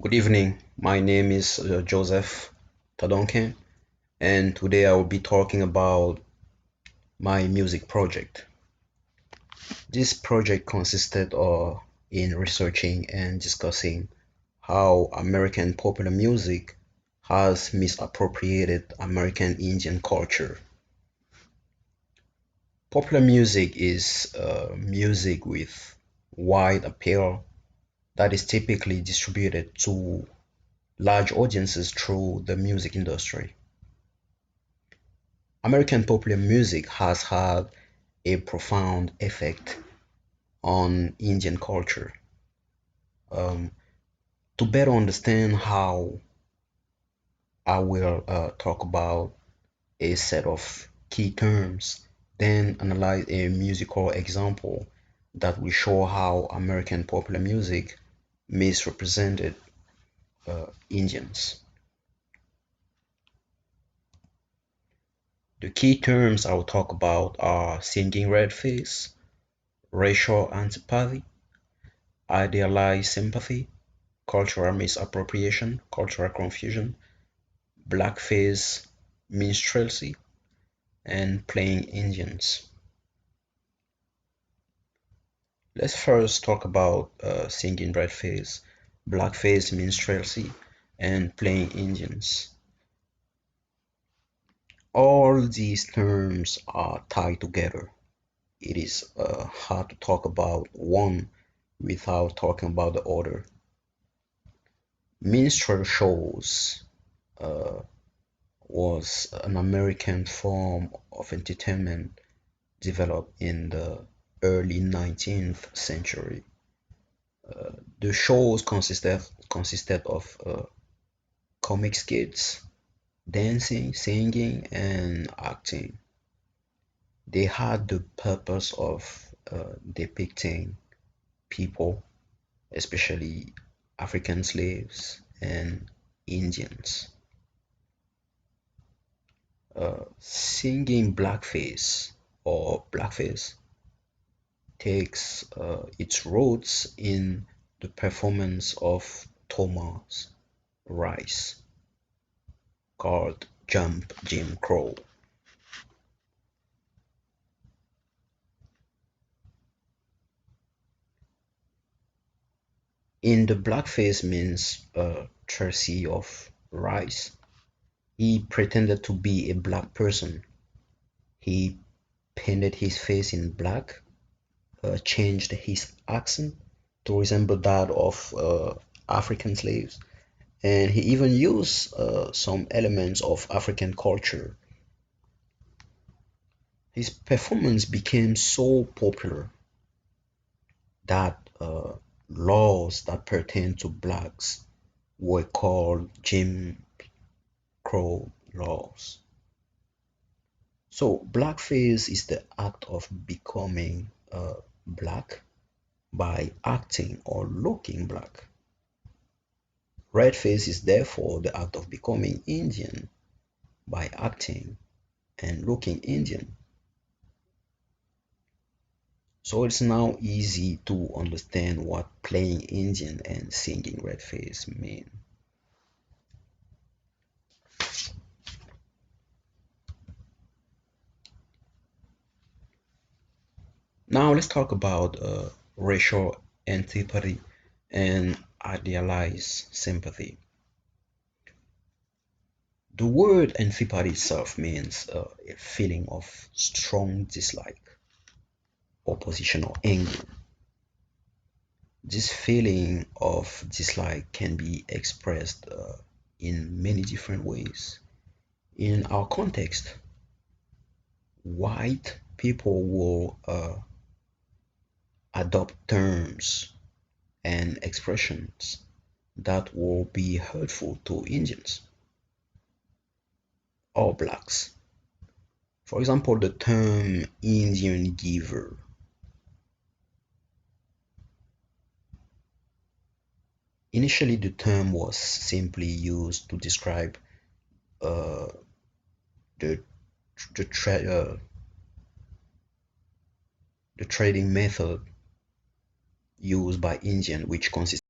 Good evening. My name is Joseph Tadonke, and today I will be talking about my music project. This project consisted in researching and discussing how American popular music has misappropriated American Indian culture. Popular music is music with wide appeal that is typically distributed to large audiences through the music industry. American popular music has had a profound effect on Indian culture. Um, to better understand how, I will talk about a set of key terms, then analyze a musical example that will show how American popular music misrepresented Indians. The key terms I will talk about are singing red face, racial antipathy, idealized sympathy, cultural misappropriation, cultural confusion, blackface, minstrelsy, and playing Indians. Let's first talk about singing redface, blackface, minstrelsy, and playing Indians. All these terms are tied together. It is hard to talk about one without talking about the other. Minstrel shows uh, was an American form of entertainment developed in the early 19th century. The shows consisted of comic skits, dancing, singing, and acting. They had the purpose of depicting people, especially African slaves and Indians. Singing blackface takes its roots in the performance of Thomas Rice called Jump Jim Crow. In the blackface means Tracy of Rice, he pretended to be a black person. He painted his face in black, changed his accent to resemble that of African slaves, and he even used some elements of African culture. His performance became so popular that laws that pertain to blacks were called Jim Crow laws. So, blackface is the act of becoming black by acting or looking black. Redface is therefore the act of becoming Indian by acting and looking Indian. So it's now easy to understand what playing Indian and singing redface mean. Now let's talk about racial antipathy and idealized sympathy. The word antipathy itself means a feeling of strong dislike, opposition, or anger. This feeling of dislike can be expressed in many different ways. In our context, white people will adopt terms and expressions that will be hurtful to Indians or blacks. For example, the term Indian giver. Initially, the term was simply used to describe uh, the the, tra- uh, the trading method used by Indian, which consists